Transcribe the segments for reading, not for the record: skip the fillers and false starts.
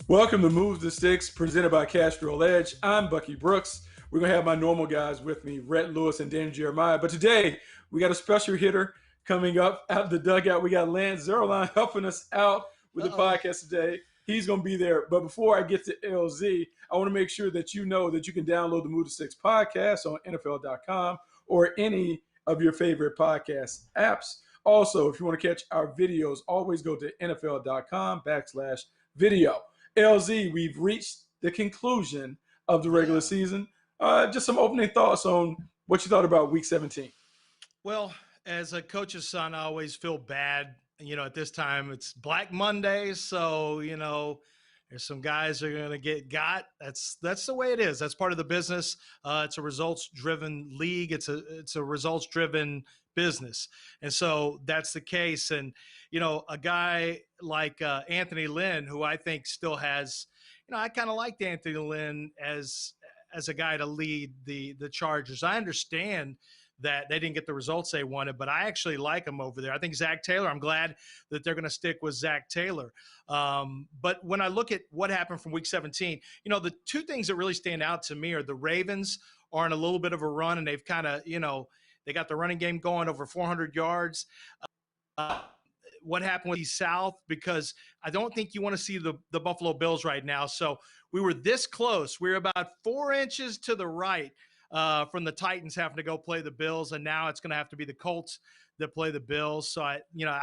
Welcome to Move the Sticks, presented by Castro Edge. I'm Bucky Brooks. We're going to have my normal guys with me, Rhett Lewis and Dan Jeremiah. But today, we got a special hitter coming up out of the dugout. We got Lynn Zerline helping us out with the podcast today. He's going to be there. But before I get to LZ, I want to make sure that you know that you can download the Move the Sticks podcast on NFL.com or any of your favorite podcast apps. Also, if you want to catch our videos, always go to NFL.com/video. LZ, we've reached the conclusion of the regular season. Just some opening thoughts on what you thought about Week 17. Well, as a coach's son, I always feel bad. At this time, it's Black Monday, so, there's some guys that are going to get got. That's the way it is. That's part of the business. It's a results-driven league. It's a results-driven business. And so that's the case. And, a guy like Anthony Lynn, who I think still has, I kind of liked Anthony Lynn as a guy to lead the Chargers. I understand that they didn't get the results they wanted, but I actually like him over there. I think Zach Taylor, I'm glad that they're going to stick with Zach Taylor. But when I look at what happened from Week 17, the two things that really stand out to me are the Ravens are in a little bit of a run, and they've kind of, they got the running game going over 400 yards. What happened with the South, because I don't think you want to see the Buffalo Bills right now. So we were this close. We were about 4 inches to the right from the Titans having to go play the Bills, and now it's going to have to be the Colts that play the Bills. So I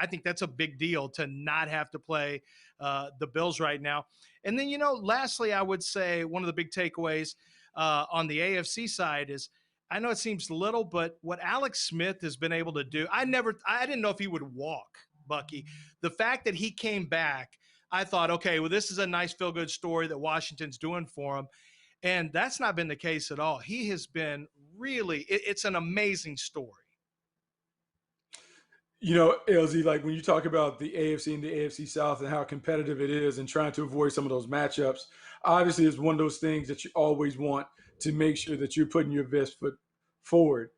think that's a big deal to not have to play the Bills right now. And then, lastly, I would say one of the big takeaways on the AFC side is, I know it seems little, but what Alex Smith has been able to do, I didn't know if he would walk, Bucky. The fact that he came back, I thought, okay, well, this is a nice feel-good story that Washington's doing for him. And that's not been the case at all. He has been really, it's an amazing story. LZ, like when you talk about the AFC and the AFC South and how competitive it is and trying to avoid some of those matchups, obviously it's one of those things that you always want to make sure that you're putting your best foot forward.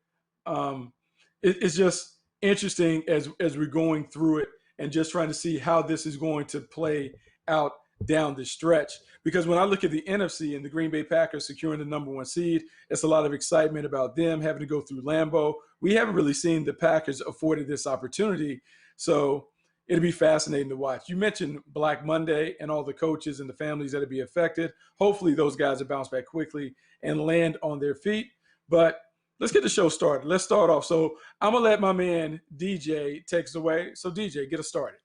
It's just interesting as we're going through it and just trying to see how this is going to play out down the stretch. Because when I look at the NFC and the Green Bay Packers securing the number 1 seed, it's a lot of excitement about them having to go through Lambeau. We haven't really seen the Packers afforded this opportunity. So it'll be fascinating to watch. You mentioned Black Monday and all the coaches and the families that will be affected. Hopefully those guys will bounce back quickly and land on their feet. But let's get the show started. Let's start off. So I'm going to let my man DJ take us away. So DJ, get us started.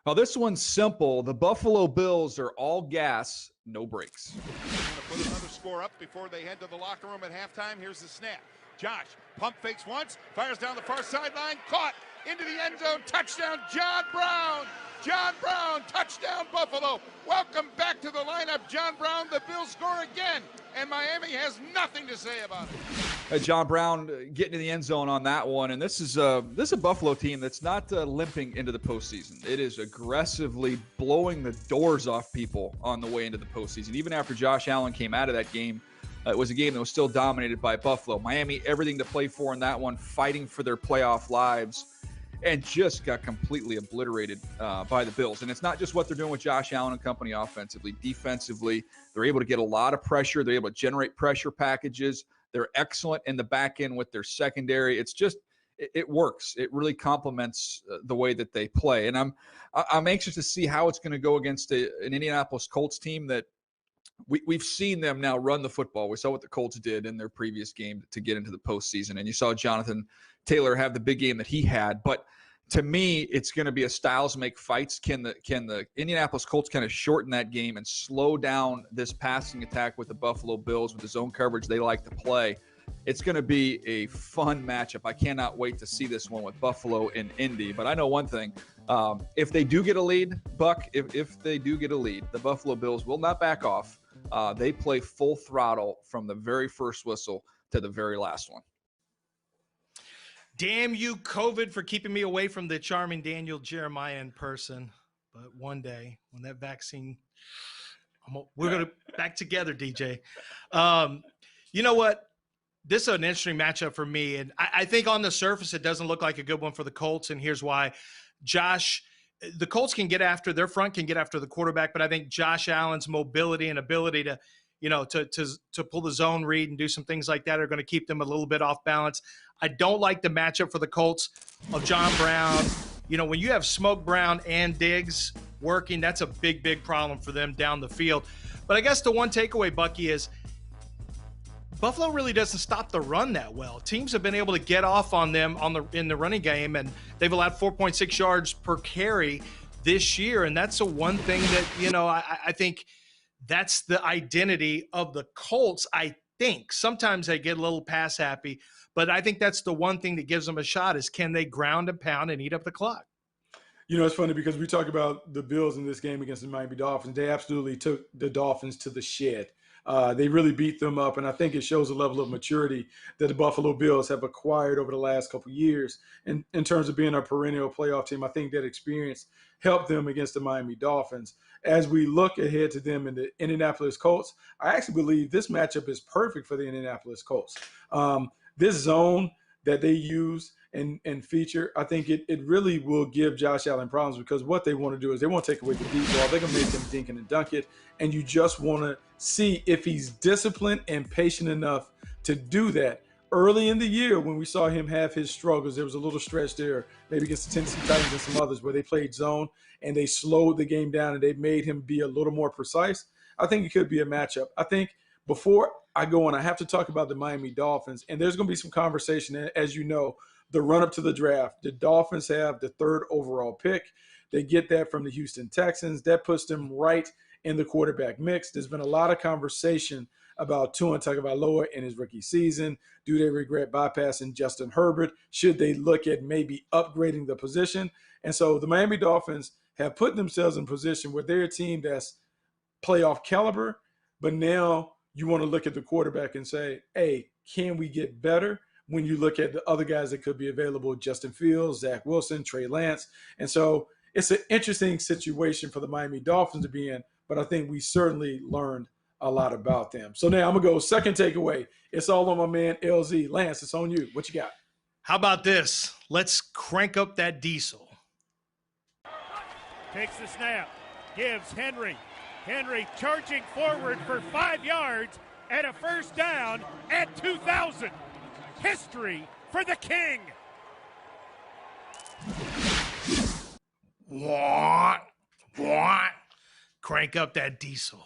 Oh, this one's simple. The Buffalo Bills are all gas, no brakes. Going to put another score up before they head to the locker room at halftime. Here's the snap. Josh pump fakes once, fires down the far sideline, caught into the end zone. Touchdown, John Brown. John Brown, touchdown, Buffalo. Welcome back to the lineup, John Brown. The Bills score again, and Miami has nothing to say about it. John Brown getting to the end zone on that one, and this is a Buffalo team that's not limping into the postseason. It is aggressively blowing the doors off people on the way into the postseason. Even after Josh Allen came out of that game, it was a game that was still dominated by Buffalo. Miami, everything to play for in that one, fighting for their playoff lives, and just got completely obliterated by the Bills. And it's not just what they're doing with Josh Allen and company offensively. Defensively, they're able to get a lot of pressure. They're able to generate pressure packages. They're excellent in the back end with their secondary. It's just, it works. It really complements the way that they play. And I'm anxious to see how it's going to go against an Indianapolis Colts team that we've seen them now run the football. We saw what the Colts did in their previous game to get into the postseason. And you saw Jonathan Taylor have the big game that he had. But to me, it's going to be a styles make fights. Can the Indianapolis Colts kind of shorten that game and slow down this passing attack with the Buffalo Bills with the zone coverage they like to play? It's going to be a fun matchup. I cannot wait to see this one with Buffalo and Indy. But I know one thing. If they do get a lead, Buck, if they do get a lead, the Buffalo Bills will not back off. They play full throttle from the very first whistle to the very last one. Damn you, COVID, for keeping me away from the charming Daniel Jeremiah in person. But one day, when that vaccine, we're going to back together, DJ. You know what? This is an interesting matchup for me. And I think on the surface, it doesn't look like a good one for the Colts. And here's why. Josh the Colts can get after their front, can get after the quarterback, but I think Josh Allen's mobility and ability to, to pull the zone read and do some things like that are going to keep them a little bit off balance. I don't like the matchup for the Colts of John Brown. When you have Smoke Brown and Diggs working, that's a big, big problem for them down the field. But I guess the one takeaway, Bucky, is Buffalo really doesn't stop the run that well. Teams have been able to get off on them in the running game, and they've allowed 4.6 yards per carry this year. And that's the one thing that, I think that's the identity of the Colts. I think sometimes they get a little pass happy, but I think that's the one thing that gives them a shot is can they ground and pound and eat up the clock? It's funny because we talk about the Bills in this game against the Miami Dolphins. They absolutely took the Dolphins to the shed. They really beat them up, and I think it shows a level of maturity that the Buffalo Bills have acquired over the last couple of years in terms of being a perennial playoff team. I think that experience helped them against the Miami Dolphins. As we look ahead to them in the Indianapolis Colts, I actually believe this matchup is perfect for the Indianapolis Colts. This zone that they use and feature, I think it really will give Josh Allen problems because what they want to do is they want to take away the deep ball. They're going to make him dink and dunk it, and you just want to see if he's disciplined and patient enough to do that. Early in the year when we saw him have his struggles, there was a little stretch there, maybe against the Tennessee Titans and some others where they played zone and they slowed the game down and they made him be a little more precise. I think it could be a matchup. I think before I go on, I have to talk about the Miami Dolphins, and there's going to be some conversation. As you know, the run-up to the draft, the Dolphins have the 3rd overall pick. They get that from the Houston Texans. That puts them right in the quarterback mix. There's been a lot of conversation about Tua Tagovailoa in his rookie season. Do they regret bypassing Justin Herbert? Should they look at maybe upgrading the position? And so the Miami Dolphins have put themselves in position where they're a team that's playoff caliber, but now you want to look at the quarterback and say, hey, can we get better? When you look at the other guys that could be available, Justin Fields, Zach Wilson, Trey Lance. And so it's an interesting situation for the Miami Dolphins to be in, but I think we certainly learned a lot about them. So now I'm going to go second takeaway. It's all on my man, LZ. Lance, it's on you. What you got? How about this? Let's crank up that diesel. Takes the snap, gives Henry. Henry charging forward for 5 yards and a first down at 2,000. History for the King. What? Crank up that diesel.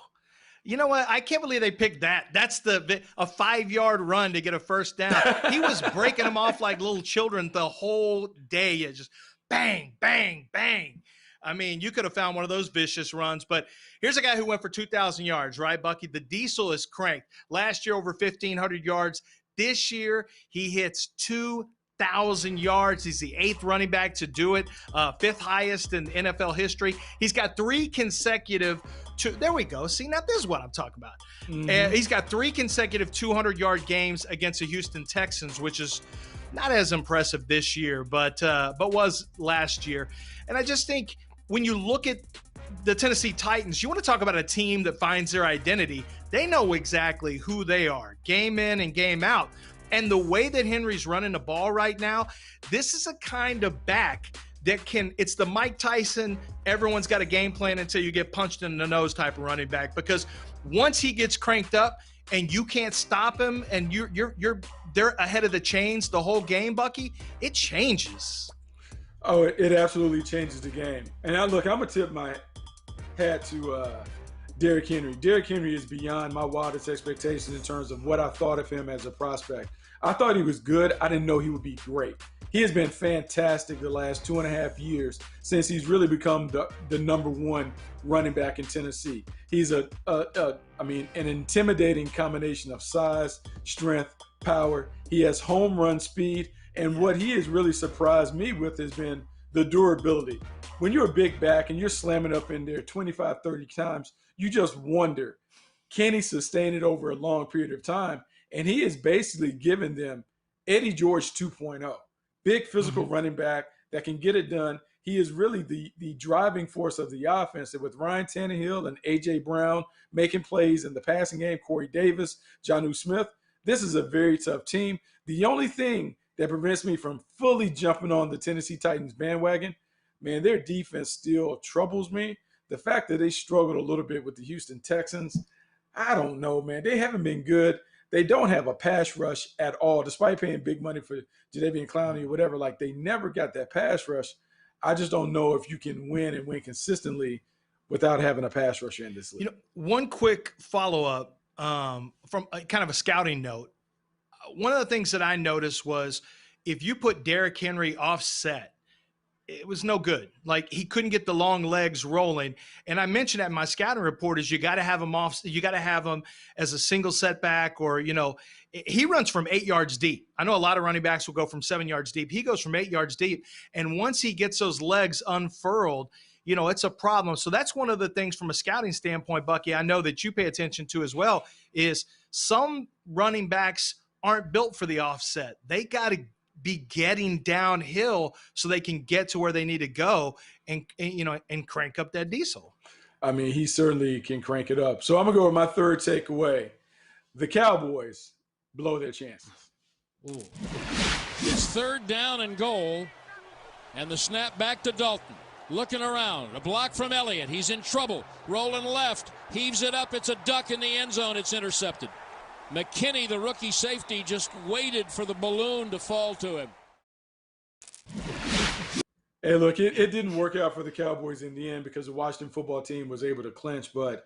You know what? I can't believe they picked that. That's a 5-yard run to get a first down. He was breaking them off like little children the whole day. It just bang, bang, bang. I mean, you could have found one of those vicious runs, but here's a guy who went for 2,000 yards, right, Bucky? The diesel is cranked. Last year, over 1,500 yards. This year, he hits 2,000 yards. He's the 8th running back to do it, 5th highest in NFL history. He's got 3 consecutive there we go. See, now this is what I'm talking about. Mm-hmm. He's got 3 consecutive 200-yard games against the Houston Texans, which is not as impressive this year, but was last year. And I just think when you look at the Tennessee Titans, you want to talk about a team that finds their identity. They know exactly who they are, game in and game out. And the way that Henry's running the ball right now, this is a kind of back that it's the Mike Tyson, everyone's got a game plan until you get punched in the nose type of running back. Because once he gets cranked up and you can't stop him and they're ahead of the chains the whole game, Bucky, it changes. Oh, it absolutely changes the game. And I'm going to tip my hat to Derrick Henry. Derrick Henry is beyond my wildest expectations in terms of what I thought of him as a prospect. I thought he was good. I didn't know he would be great. He has been fantastic the last 2.5 years since he's really become the number 1 running back in Tennessee. He's an intimidating combination of size, strength, power. He has home run speed. And what he has really surprised me with has been the durability. When you're a big back and you're slamming up in there 25, 30 times, you just wonder, can he sustain it over a long period of time? And he has basically given them Eddie George 2.0. Big physical running back that can get it done. He is really the driving force of the offense. And with Ryan Tannehill and A.J. Brown making plays in the passing game, Corey Davis, Jonnu Smith, this is a very tough team. The only thing that prevents me from fully jumping on the Tennessee Titans bandwagon, man, their defense still troubles me. The fact that they struggled a little bit with the Houston Texans, I don't know, man. They haven't been good. They don't have a pass rush at all, despite paying big money for Jadeveon Clowney or whatever. Like, they never got that pass rush. I just don't know if you can win and win consistently without having a pass rusher in this league. One quick follow-up from kind of a scouting note. One of the things that I noticed was if you put Derrick Henry offset, it was no good. Like, he couldn't get the long legs rolling. And I mentioned that in my scouting report is you got to have him off. You got to have him as a single setback, or, he runs from 8 yards deep. I know a lot of running backs will go from 7 yards deep. He goes from 8 yards deep. And once he gets those legs unfurled, it's a problem. So that's one of the things from a scouting standpoint, Bucky, I know that you pay attention to as well, is some running backs aren't built for the offset. They got to be getting downhill so they can get to where they need to go and crank up that diesel. I mean, he certainly can crank it up. So I'm going to go with my third takeaway. The Cowboys blow their chances. Ooh. It's 3rd down and goal, and the snap back to Dalton. Looking around. A block from Elliott. He's in trouble. Rolling left. Heaves it up. It's a duck in the end zone. It's intercepted. McKinney, the rookie safety, just waited for the balloon to fall to him. Hey, look, it didn't work out for the Cowboys in the end because the Washington football team was able to clinch, but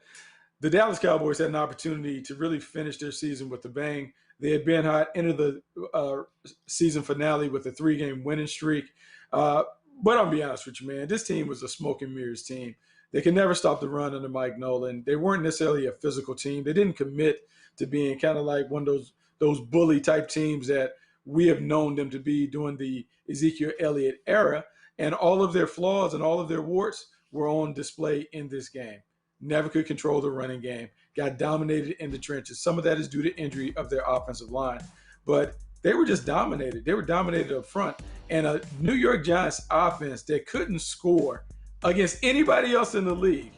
the Dallas Cowboys had an opportunity to really finish their season with a bang. They had been hot, entered the season finale with a 3-game winning streak. But I'll be honest with you, man, this team was a smoke and mirrors team. They could never stop the run under Mike Nolan. They weren't necessarily a physical team. They didn't commit to being kind of like one of those bully type teams that we have known them to be during the Ezekiel Elliott era. And all of their flaws and all of their warts were on display in this game. Never could control the running game. Got dominated in the trenches. Some of that is due to injury of their offensive line. But they were just dominated. They were dominated up front. And a New York Giants offense that couldn't score against anybody else in the league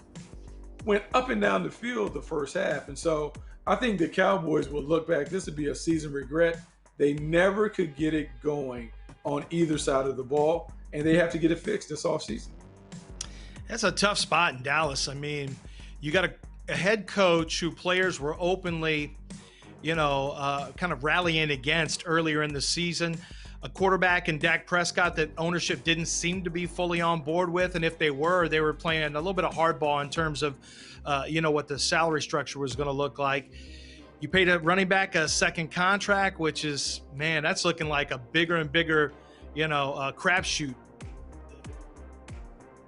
went up and down the field the first half. And so I think the Cowboys will look back. This would be a season regret. They never could get it going on either side of the ball, and they have to get it fixed this offseason. That's a tough spot in Dallas. I mean, you got a head coach who players were openly, kind of rallying against earlier in the season, a quarterback in Dak Prescott that ownership didn't seem to be fully on board with. And if they were playing a little bit of hardball in terms of, what the salary structure was going to look like. You paid a running back a second contract, which is, man, that's looking like a bigger and bigger, crapshoot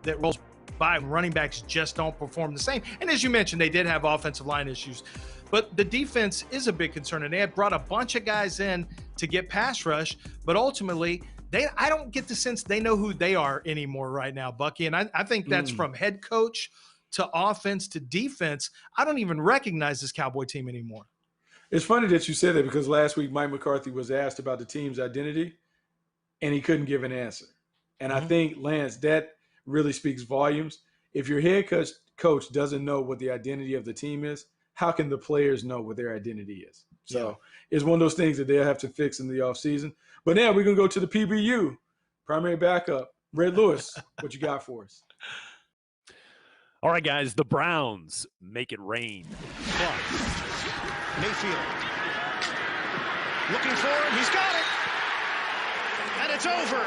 that rolls by. Running backs just don't perform the same. And as you mentioned, they did have offensive line issues. But the defense is a big concern, and they had brought a bunch of guys in to get pass rush, but ultimately I don't get the sense they know who they are anymore right now, Bucky. And I think that's from head coach to offense to defense. I don't even recognize this Cowboy team anymore. It's funny that you said that because last week Mike McCarthy was asked about the team's identity, and he couldn't give an answer. And I think, Lance, that really speaks volumes. If your head coach doesn't know what the identity of the team is, how can the players know what their identity is? So it's one of those things that they'll have to fix in the offseason. But now we're going to go to the PBU, primary backup. Red Lewis, what you got for us? All right, guys, the Browns make it rain. Mayfield looking for him. He's got it. And it's over.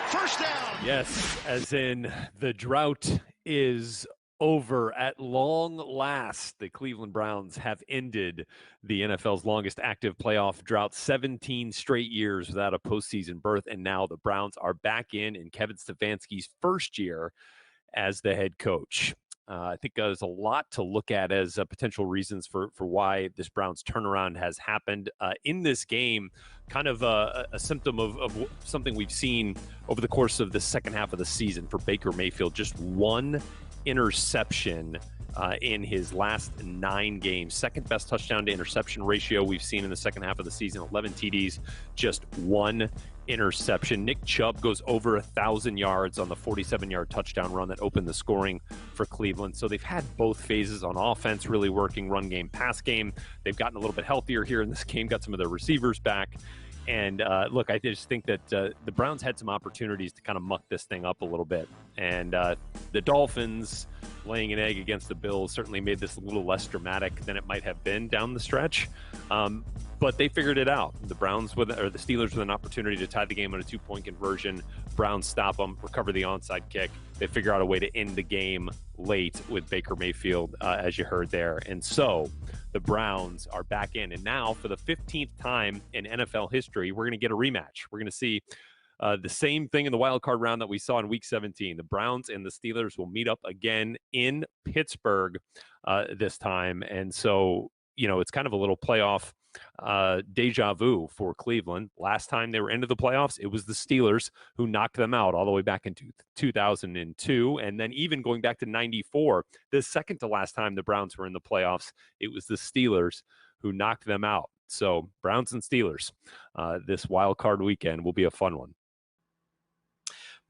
First down. Yes, as in the drought is over at long last. The Cleveland Browns have ended the NFL's longest active playoff drought, 17 straight years without a postseason berth. And now the Browns are back in Kevin Stefanski's first year as the head coach. I think there's a lot to look at as potential reasons for why this Browns turnaround has happened in this game. Kind of a symptom of something we've seen over the course of the second half of the season for Baker Mayfield. Just one interception in his last 9 games. Second best touchdown to interception ratio we've seen in the second half of the season. 11 TDs, just 1 interception. Nick Chubb goes over 1,000 yards on the 47-yard touchdown run that opened the scoring for Cleveland. So they've had both phases on offense really working, run game, pass game. They've gotten a little bit healthier here in this game, got some of their receivers back. And look, I just think that the Browns had some opportunities to kind of muck this thing up a little bit. And the Dolphins laying an egg against the Bills certainly made this a little less dramatic than it might have been down the stretch. But they figured it out. The Steelers with an opportunity to tie the game on a 2-point conversion. Browns stop them, recover the onside kick. They figure out a way to end the game late with Baker Mayfield, as you heard there. And so the Browns are back in. And now, for the 15th time in NFL history, we're going to get a rematch. We're going to see the same thing in the wild card round that we saw in Week 17. The Browns and the Steelers will meet up again in Pittsburgh this time. And so, it's kind of a little playoff deja vu for Cleveland. Last time they were into the playoffs, it was the Steelers who knocked them out all the way back in 2002. And then even going back to 94, the second to last time the Browns were in the playoffs, it was the Steelers who knocked them out. So Browns and Steelers this wild card weekend will be a fun one.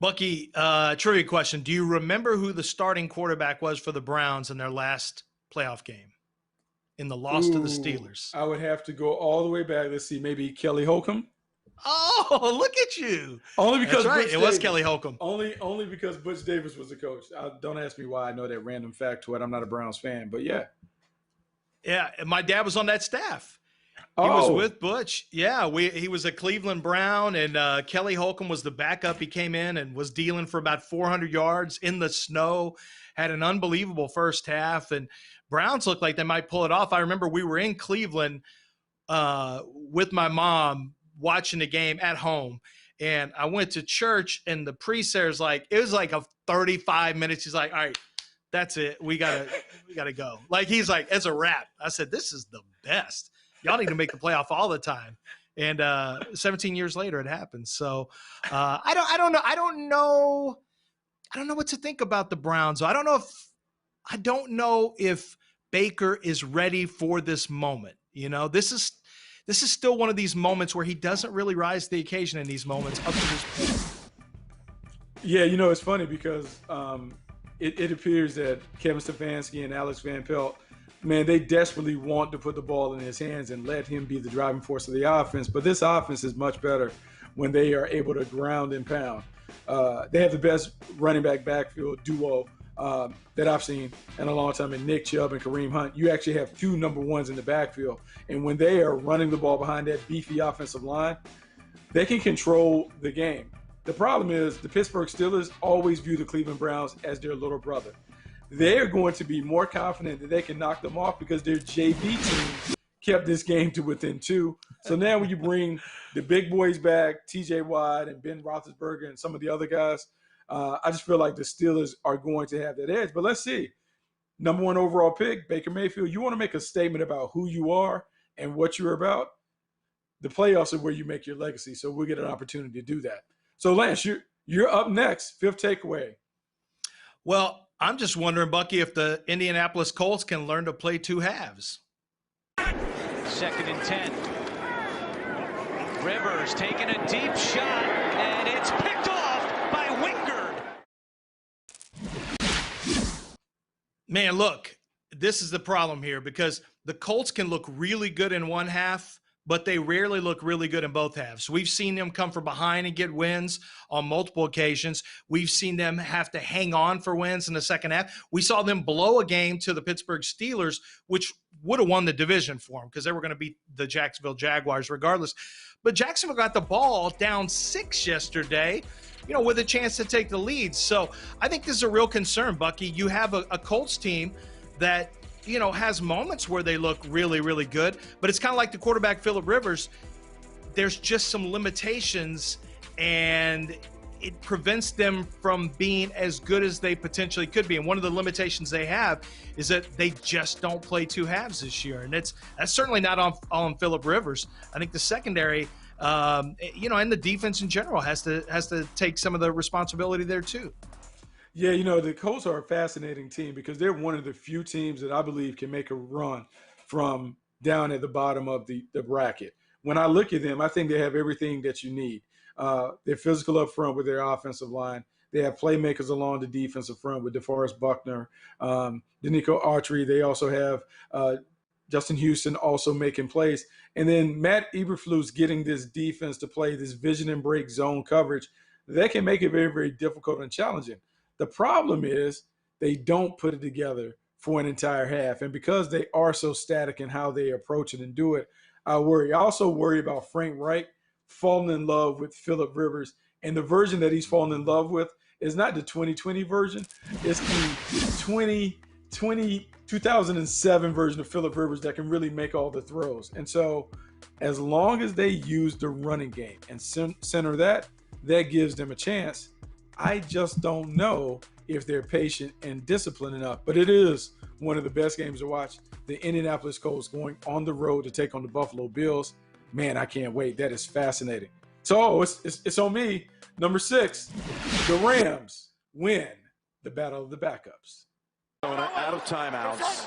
Bucky, trivia question. Do you remember who the starting quarterback was for the Browns in their last playoff game? In the loss to the Steelers. I would have to go all the way back. Let's see, maybe Kelly Holcomb. Oh, look at you. Only because That's right. It was Kelly Holcomb. Only because Butch Davis was the coach. Don't ask me why I know that random factoid. I'm not a Browns fan, but yeah. Yeah, my dad was on that staff. He was with Butch. Yeah, he was a Cleveland Brown, and Kelly Holcomb was the backup. He came in and was dealing for about 400 yards in the snow, had an unbelievable first half, and Browns looked like they might pull it off. I remember we were in Cleveland with my mom watching the game at home, and I went to church, and the priest there's like, it was like a 35 minutes. He's like, all right, that's it. We gotta go. Like, he's like, it's a wrap. I said, this is the best. Y'all need to make the playoff all the time. And 17 years later, it happened. So I don't know what to think about the Browns. I don't know if Baker is ready for this moment. This is still one of these moments where he doesn't really rise to the occasion in these moments up to this point. Yeah, it's funny because it appears that Kevin Stefanski and Alex Van Pelt, man, they desperately want to put the ball in his hands and let him be the driving force of the offense. But this offense is much better when they are able to ground and pound. They have the best running backfield duo that I've seen in a long time in Nick Chubb and Kareem Hunt. You actually have two number ones in the backfield. And when they are running the ball behind that beefy offensive line, they can control the game. The problem is the Pittsburgh Steelers always view the Cleveland Browns as their little brother. They're going to be more confident that they can knock them off because their JV team kept this game to within 2. So now when you bring the big boys back, TJ Watt and Ben Roethlisberger and some of the other guys, I just feel like the Steelers are going to have that edge. But let's see. Number 1 overall pick, Baker Mayfield. You want to make a statement about who you are and what you're about. The playoffs are where you make your legacy. So we'll get an opportunity to do that. So Lance, you're up next. 5th takeaway. Well, I'm just wondering, Bucky, if the Indianapolis Colts can learn to play 2 halves. 2nd and 10. Rivers taking a deep shot, and it's picked off by Wingard. Man, look, this is the problem here because the Colts can look really good in one half, but they rarely look really good in both halves. We've seen them come from behind and get wins on multiple occasions. We've seen them have to hang on for wins in the second half. We saw them blow a game to the Pittsburgh Steelers, which would have won the division for them because they were going to beat the Jacksonville Jaguars regardless. But Jacksonville got the ball down 6 yesterday, with a chance to take the lead. So I think this is a real concern, Bucky. You have a Colts team that has moments where they look really, really good, but it's kind of like the quarterback, Phillip Rivers. There's just some limitations, and it prevents them from being as good as they potentially could be. And one of the limitations they have is that they just don't play 2 halves this year. And that's certainly not on Phillip Rivers. I think the secondary, and the defense in general has to take some of the responsibility there too. Yeah, the Colts are a fascinating team because they're one of the few teams that I believe can make a run from down at the bottom of the bracket. When I look at them, I think they have everything that you need. They're physical up front with their offensive line. They have playmakers along the defensive front with DeForest Buckner, Danico Autry. They also have Justin Houston also making plays. And then Matt Eberflus getting this defense to play this vision and break zone coverage. That can make it very, very difficult and challenging. The problem is they don't put it together for an entire half. And because they are so static in how they approach it and do it, I worry. I also worry about Frank Reich falling in love with Phillip Rivers. And the version that he's fallen in love with is not the 2020 version. It's the 2007 version of Phillip Rivers that can really make all the throws. And so as long as they use the running game and center that gives them a chance. I just don't know if they're patient and disciplined enough. But it is one of the best games to watch. The Indianapolis Colts going on the road to take on the Buffalo Bills. Man, I can't wait. That is fascinating. So it's on me. Number 6, the Rams win the battle of the backups. Out of timeouts.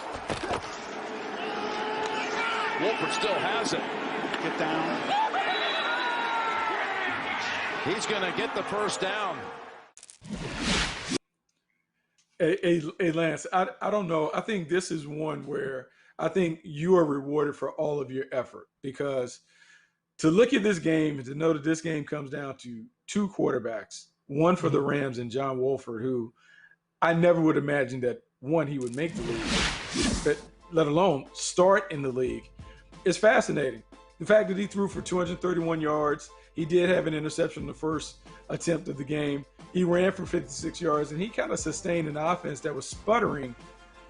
Wolford still has it. Get down. He's going to get the first down. Hey, Lance, I don't know. I think this is one where I think you are rewarded for all of your effort, because to look at this game and to know that this game comes down to 2 quarterbacks, one for the Rams and John Wolford, who I never would imagine that, one, he would make the league, but let alone start in the league. It's fascinating. The fact that he threw for 231 yards, he did have an interception in the first attempt of the game. He ran for 56 yards, and he kind of sustained an offense that was sputtering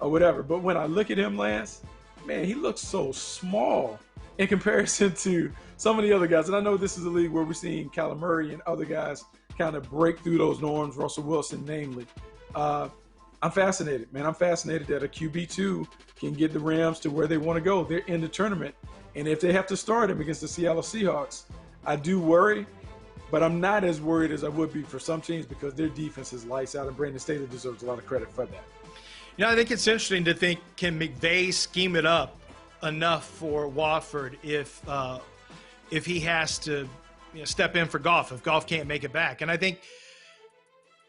or whatever. But when I look at him, Lance, man, he looks so small in comparison to some of the other guys. And I know this is a league where we're seeing Kyler Murray and other guys kind of break through those norms, Russell Wilson namely. I'm fascinated, man. I'm fascinated that a QB2 can get the Rams to where they want to go. They're in the tournament. And if they have to start him against the Seattle Seahawks, I do worry, but I'm not as worried as I would be for some teams, because their defense is lights out, and Brandon Staley deserves a lot of credit for that. You know, I think it's interesting to think, can McVay scheme it up enough for Wofford if he has to step in for Goff, if Goff can't make it back. And I think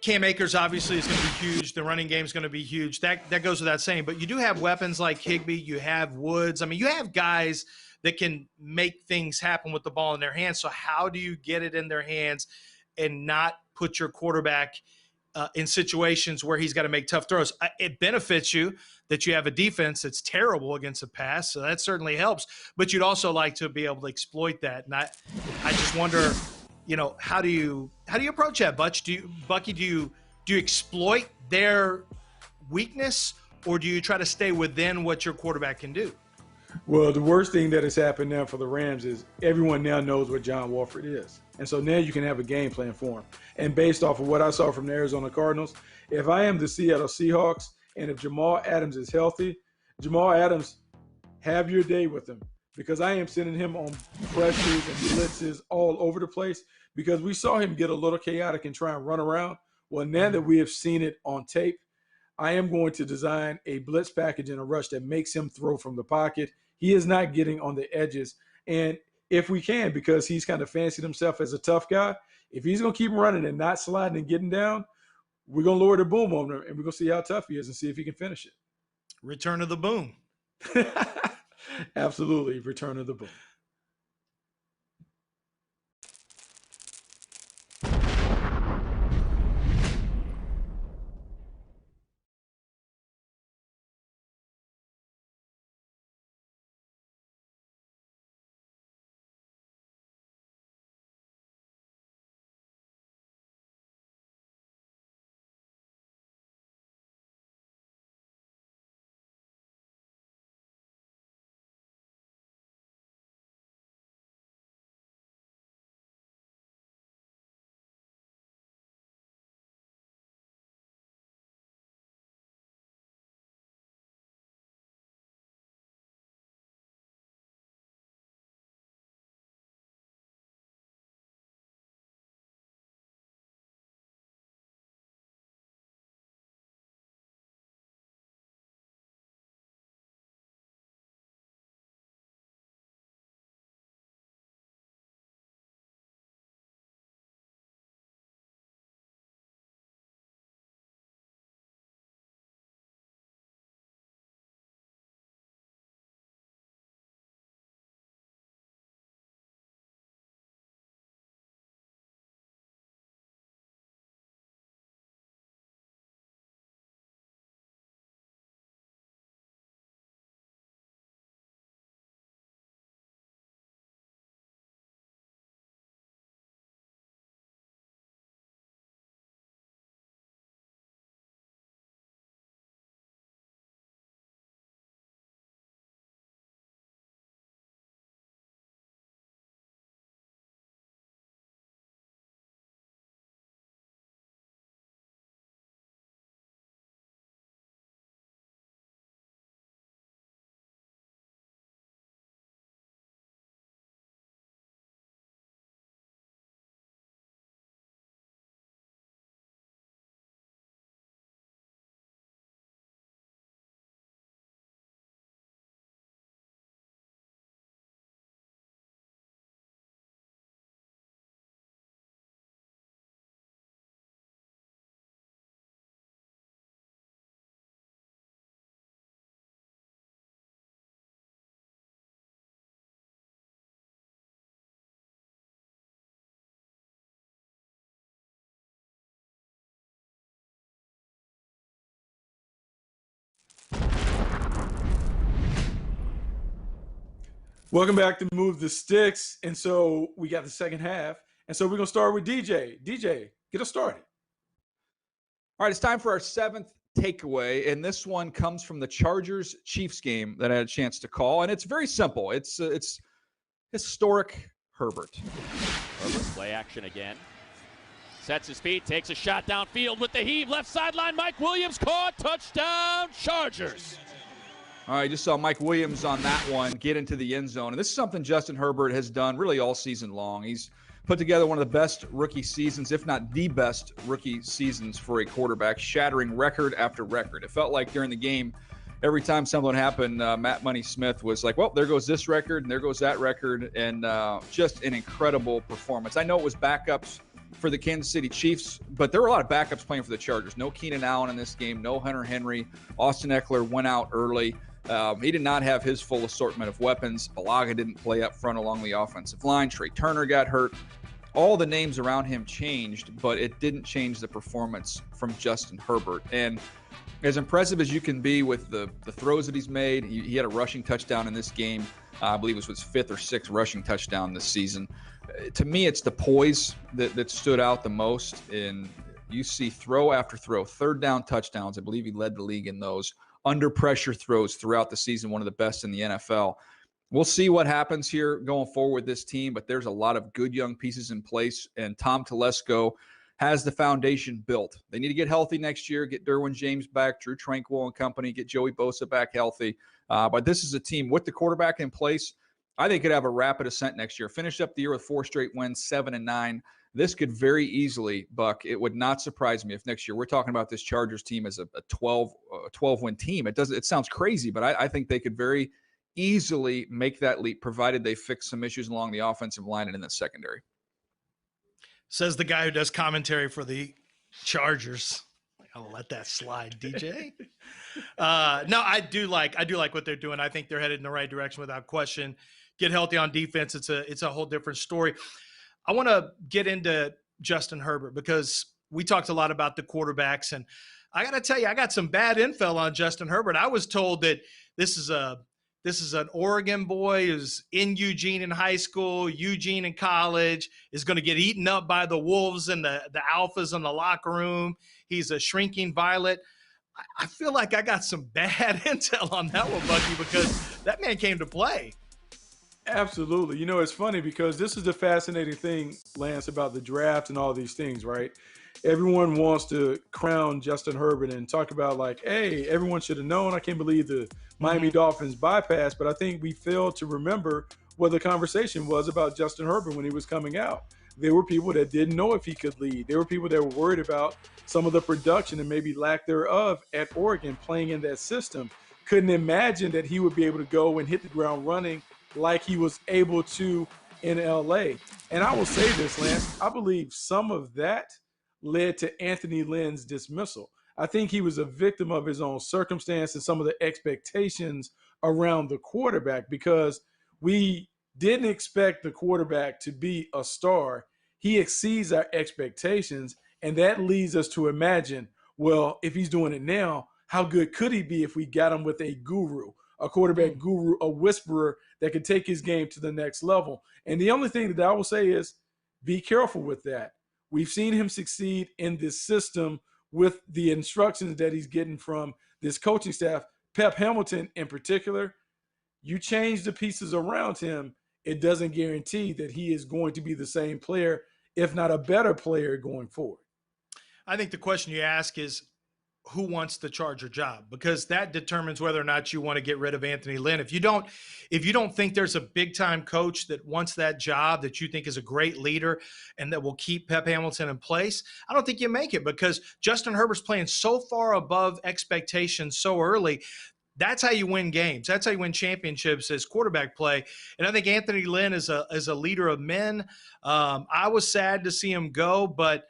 Cam Akers obviously is going to be huge. The running game is going to be huge. That goes without saying. But you do have weapons like Higbee. You have Woods. I mean, you have guys that can make things happen with the ball in their hands. So how do you get it in their hands and not put your quarterback in situations where he's got to make tough throws? It benefits you that you have a defense that's terrible against the pass, so that certainly helps. But you'd also like to be able to exploit that. And I just wonder, how do you approach that, Bucky? Do you exploit their weakness, or do you try to stay within what your quarterback can do? Well, the worst thing that has happened now for the Rams is everyone now knows what John Wolford is. And so now you can have a game plan for him. And based off of what I saw from the Arizona Cardinals, if I am the Seattle Seahawks and if Jamal Adams is healthy, Jamal Adams, have your day with him, because I am sending him on pressures and blitzes all over the place, because we saw him get a little chaotic and try and run around. Well, now that we have seen it on tape, I am going to design a blitz package and a rush that makes him throw from the pocket. He is not getting on the edges. And if we can, because he's kind of fancied himself as a tough guy, if he's going to keep running and not sliding and getting down, we're going to lower the boom on him, and we're going to see how tough he is and see if he can finish it. Return of the boom. Absolutely, return of the boom. Welcome back to Move the Sticks. And so we got the second half. And so we're going to start with DJ. DJ, get us started. All right, it's time for our seventh takeaway, and this one comes from the Chargers-Chiefs game that I had a chance to call, and it's very simple. It's historic Herbert. Herbert, play action again. Sets his feet, takes a shot downfield with the heave. Left sideline, Mike Williams caught. Touchdown, Chargers. All right, just saw Mike Williams on that one get into the end zone, and this is something Justin Herbert has done really all season long. He's put together one of the best rookie seasons, if not the best rookie seasons for a quarterback, shattering record after record. It felt like during the game, every time something happened, Matt Money Smith was like, well, there goes this record, and there goes that record, and just an incredible performance. I know it was backups for the Kansas City Chiefs, but there were a lot of backups playing for the Chargers. No Keenan Allen in this game, no Hunter Henry. Austin Eckler went out early. He did not have his full assortment of weapons. Balaga didn't play up front along the offensive line. Trey Turner got hurt. All the names around him changed, but it didn't change the performance from Justin Herbert. And as impressive as you can be with the throws that he's made, he had a rushing touchdown in this game. I believe it was his fifth or sixth rushing touchdown this season. To me, it's the poise that stood out the most. And you see throw after throw, third down touchdowns. I believe he led the league in those. Under pressure throws throughout the season, one of the best in the NFL. We'll see what happens here going forward with this team, but there's a lot of good young pieces in place, and Tom Telesco has the foundation built. They need to get healthy next year, get Derwin James back, Drew Tranquill and company, get Joey Bosa back healthy. But this is a team with the quarterback in place. I think could have a rapid ascent next year. Finish up the year with 4 straight wins, 7-9. This could very easily, Buck, it would not surprise me if next year we're talking about this Chargers team as a 12-win team. It sounds crazy, but I think they could very easily make that leap, provided they fix some issues along the offensive line and in the secondary. Says the guy who does commentary for the Chargers. I'll let that slide, DJ. No, I do like what they're doing. I think they're headed in the right direction without question. Get healthy on defense. It's a whole different story. I want to get into Justin Herbert because we talked a lot about the quarterbacks, and I got to tell you, I got some bad intel on Justin Herbert. I was told that this is an Oregon boy who's in Eugene in high school, Eugene in college, is going to get eaten up by the wolves and the alphas in the locker room. He's a shrinking violet. I feel like I got some bad intel on that one, Bucky, because that man came to play. Absolutely. You know, it's funny because this is the fascinating thing, Lance, about the draft and all these things, right? Everyone wants to crown Justin Herbert and talk about like, hey, everyone should have known. I can't believe the Miami Dolphins bypass, but I think we failed to remember what the conversation was about Justin Herbert when he was coming out. There were people that didn't know if he could lead. There were people that were worried about some of the production and maybe lack thereof at Oregon playing in that system. Couldn't imagine that he would be able to go and hit the ground running like he was able to in LA. And I will say this, Lance, I believe some of that led to Anthony Lynn's dismissal. I think he was a victim of his own circumstance and some of the expectations around the quarterback because we didn't expect the quarterback to be a star. He exceeds our expectations, and that leads us to imagine, well, if he's doing it now, how good could he be if we got him with a guru, a quarterback guru, a whisperer that could take his game to the next level? And the only thing that I will say is be careful with that. We've seen him succeed in this system with the instructions that he's getting from this coaching staff. Pep Hamilton in particular, you change the pieces around him, it doesn't guarantee that he is going to be the same player, if not a better player going forward. I think the question you ask is, who wants the Charger job? Because that determines whether or not you want to get rid of Anthony Lynn. If you don't think there's a big time coach that wants that job, that you think is a great leader and that will keep Pep Hamilton in place, I don't think you make it, because Justin Herbert's playing so far above expectations so early. That's how you win games. That's how you win championships, as quarterback play. And I think Anthony Lynn is a leader of men. I was sad to see him go, but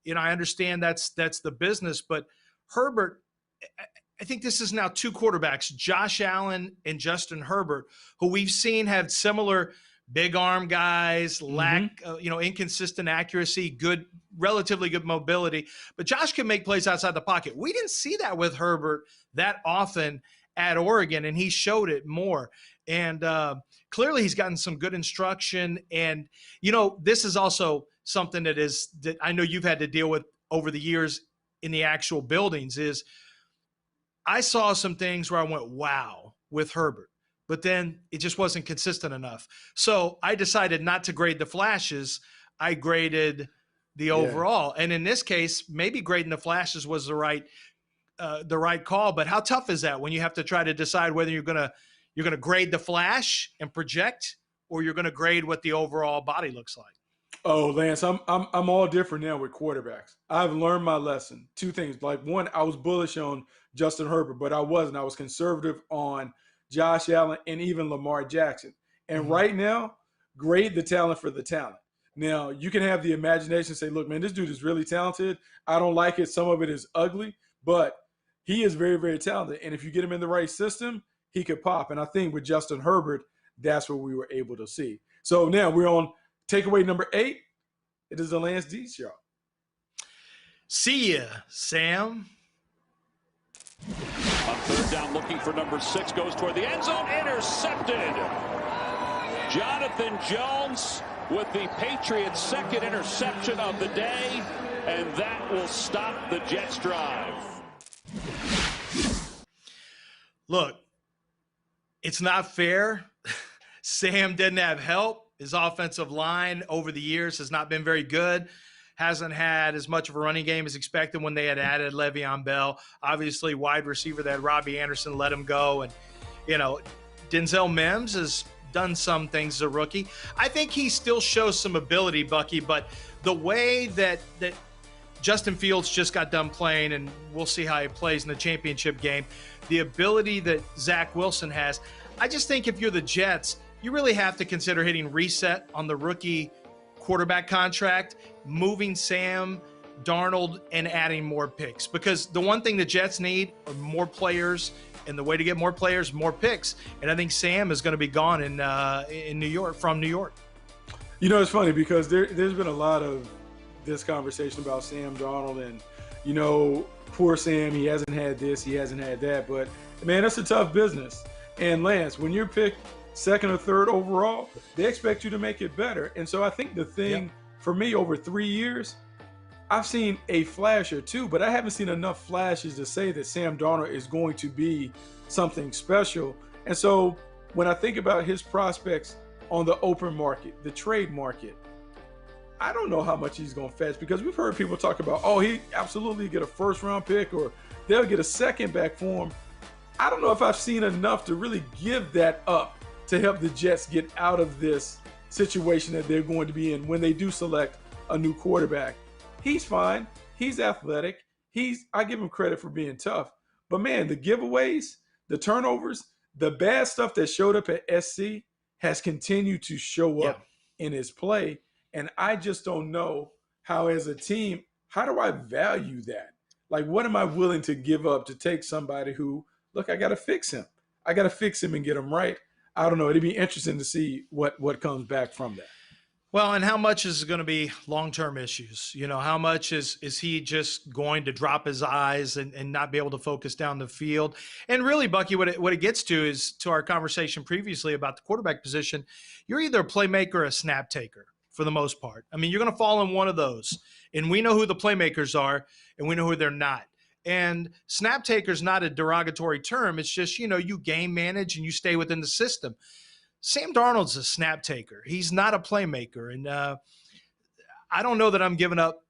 I understand that's the business. But Herbert, I think this is now 2 quarterbacks, Josh Allen and Justin Herbert, who we've seen have similar big arm guys, lack, inconsistent accuracy, relatively good mobility. But Josh can make plays outside the pocket. We didn't see that with Herbert that often at Oregon, and he showed it more. And clearly he's gotten some good instruction. And, this is also something that I know you've had to deal with over the years in the actual buildings is I saw some things where I went, wow, with Herbert, but then it just wasn't consistent enough. So I decided not to grade the flashes. I graded the overall. And in this case, maybe grading the flashes was the right call. But how tough is that when you have to try to decide whether you're going to grade the flash and project, or you're going to grade what the overall body looks like? Oh, Lance, I'm all different now with quarterbacks. I've learned my lesson. Two things. Like, one, I was bullish on Justin Herbert, but I wasn't. I was conservative on Josh Allen and even Lamar Jackson. And right now, grade the talent for the talent. Now, you can have the imagination, say, look, man, this dude is really talented. I don't like it. Some of it is ugly, but he is very, very talented. And if you get him in the right system, he could pop. And I think with Justin Herbert, that's what we were able to see. So now we're on takeaway number 8. It is the Lance D Show. See ya, Sam. On third down, looking for number 6, goes toward the end zone, intercepted. Jonathan Jones with the Patriots' second interception of the day, and that will stop the Jets' drive. Look, it's not fair. Sam didn't have help. His offensive line over the years has not been very good. Hasn't had as much of a running game as expected when they had added Le'Veon Bell. Obviously, wide receiver that Robbie Anderson let him go. And, Denzel Mims has done some things as a rookie. I think he still shows some ability, Bucky, but the way that Justin Fields just got done playing, and we'll see how he plays in the championship game, the ability that Zach Wilson has, I just think if you're the Jets, you really have to consider hitting reset on the rookie quarterback contract, moving Sam Darnold, and adding more picks. Because the one thing the Jets need are more players, and the way to get more players, more picks. And I think Sam is going to be gone in New York, from New York. It's funny because there's been a lot of this conversation about Sam Darnold and, poor Sam, he hasn't had this, he hasn't had that. But, man, that's a tough business. And, Lance, when you're picked second or third overall, they expect you to make it better. And so I think the thing for me over 3 years, I've seen a flash or two, but I haven't seen enough flashes to say that Sam Darnold is going to be something special. And so when I think about his prospects on the open market, the trade market, I don't know how much he's going to fetch, because we've heard people talk about, he absolutely get a first round pick or they'll get a second back for him. I don't know if I've seen enough to really give that up to help the Jets get out of this situation that they're going to be in when they do select a new quarterback. He's fine. He's athletic. I give him credit for being tough. But, man, the giveaways, the turnovers, the bad stuff that showed up at SC has continued to show up in his play. And I just don't know how, as a team, how do I value that? Like, what am I willing to give up to take somebody who, look, I got to fix him. I got to fix him and get him right. I don't know. It'd be interesting to see what comes back from that. Well, and how much is going to be long-term issues? How much is he just going to drop his eyes and not be able to focus down the field? And really, Bucky, what it gets to is, to our conversation previously about the quarterback position, you're either a playmaker or a snap taker for the most part. I mean, you're going to fall in one of those. And we know who the playmakers are, and we know who they're not. And snap taker is not a derogatory term. It's just, you game manage and you stay within the system. Sam Darnold's a snap taker. He's not a playmaker. And I don't know that I'm giving up.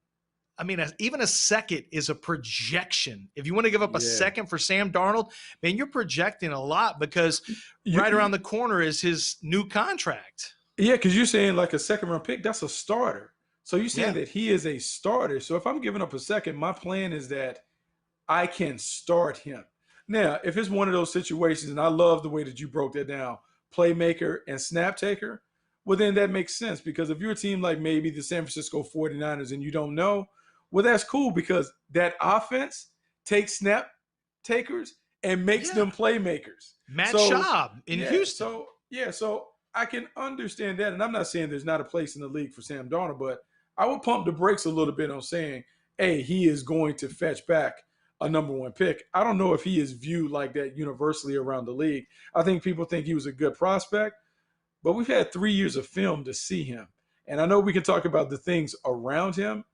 I mean, even a second is a projection. If you want to give up a second for Sam Darnold, man, you're projecting a lot, because right around the corner is his new contract. Yeah, because you're saying like a second-round pick, that's a starter. So you're saying that he is a starter. So if I'm giving up a second, my plan is that I can start him. Now, if it's one of those situations, and I love the way that you broke that down, playmaker and snap taker, well, then that makes sense, because if you're a team like maybe the San Francisco 49ers and you don't know, well, that's cool, because that offense takes snap takers and makes them playmakers. Matt Schaub in Houston. So I can understand that. And I'm not saying there's not a place in the league for Sam Darnold, but I would pump the brakes a little bit on saying, hey, he is going to fetch back a number one pick. I don't know if he is viewed like that universally around the league. I think people think he was a good prospect, but we've had 3 years of film to see him. And I know we can talk about the things around him,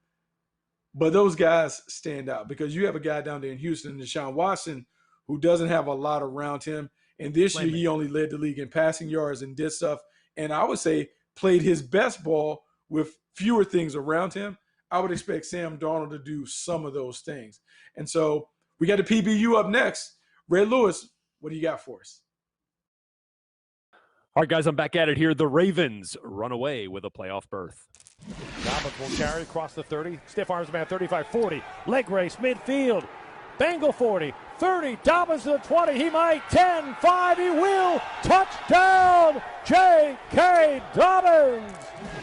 but those guys stand out because you have a guy down there in Houston, Deshaun Watson, who doesn't have a lot around him. And this year, he only led the league in passing yards and did stuff. And I would say played his best ball with fewer things around him. I would expect Sam Darnold to do some of those things. And so we got the PBU up next. Ray Lewis, what do you got for us? All right, guys, I'm back at it here. The Ravens run away with a playoff berth. Dobbins will carry across the 30. Stiff arms man, 35-40. Leg race, midfield. Bengal 40, 30. Dobbins to the 20. He might. 10, 5. He will. Touchdown, J.K. Dobbins.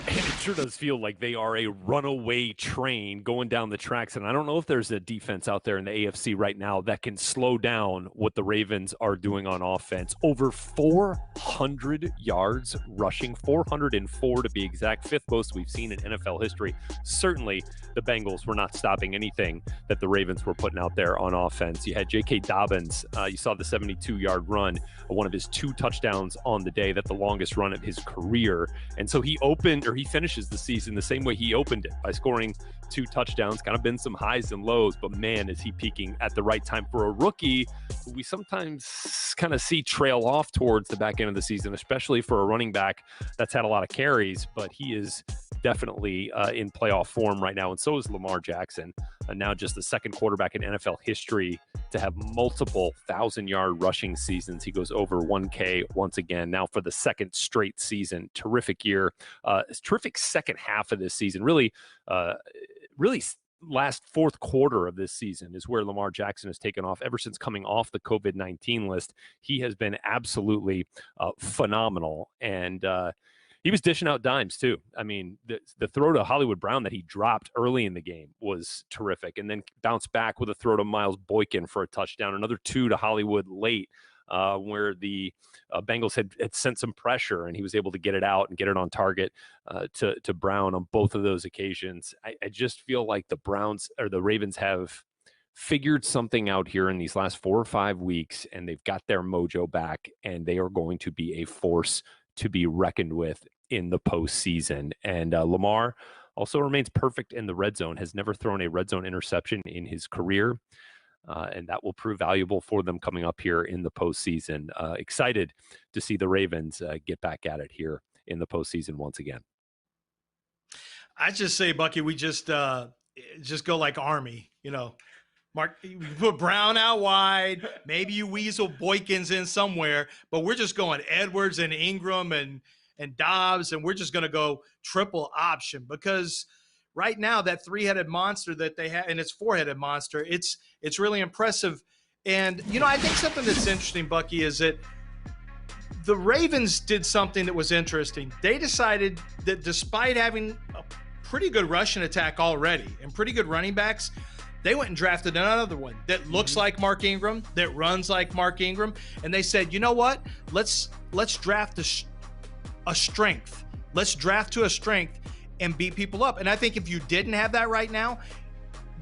And it sure does feel like they are a runaway train going down the tracks. And I don't know if there's a defense out there in the AFC right now that can slow down what the Ravens are doing on offense. Over 400 yards rushing, 404 to be exact, fifth most we've seen in NFL history. Certainly, the Bengals were not stopping anything that the Ravens were putting out there on offense. You had J.K. Dobbins. You saw the 72-yard run, one of his 2 touchdowns on the day. That's the longest run of his career. And so he finishes the season the same way he opened it, by scoring 2 touchdowns. Kind of been some highs and lows, but man, is he peaking at the right time for a rookie who we sometimes kind of see trail off towards the back end of the season, especially for a running back that's had a lot of carries, but he is definitely in playoff form right now, and so is Lamar Jackson. Now just the second quarterback in NFL history to have multiple 1,000-yard rushing seasons. He goes over 1K once again, now for the second straight season. Terrific year. Terrific second half of this season. Really last fourth quarter of this season is where Lamar Jackson has taken off. Ever since coming off the COVID-19 list, he has been absolutely phenomenal. And he was dishing out dimes too. I mean, the throw to Hollywood Brown that he dropped early in the game was terrific, and then bounced back with a throw to Miles Boykin for a touchdown. Another 2 to Hollywood late, where the Bengals had sent some pressure, and he was able to get it out and get it on target to Brown on both of those occasions. I just feel like the Ravens have figured something out here in these last 4 or 5 weeks, and they've got their mojo back, and they are going to be a force to be reckoned with in the postseason. And Lamar also remains perfect in the red zone, has never thrown a red zone interception in his career. And that will prove valuable for them coming up here in the postseason. Excited to see the Ravens get back at it here in the postseason once again. I just say, Bucky, we just go like Army, Mark, you put Brown out wide. Maybe you weasel Boykins in somewhere, but we're just going Edwards and Ingram and Dobbs, and we're just going to go triple option, because right now that 3-headed monster that they have, and it's 4-headed monster, it's really impressive. And, I think something that's interesting, Bucky, is that the Ravens did something that was interesting. They decided that despite having a pretty good rushing attack already and pretty good running backs, they went and drafted another one that looks like Mark Ingram, that runs like Mark Ingram. And they said, you know what? Let's draft a strength. Let's draft to a strength and beat people up. And I think if you didn't have that right now,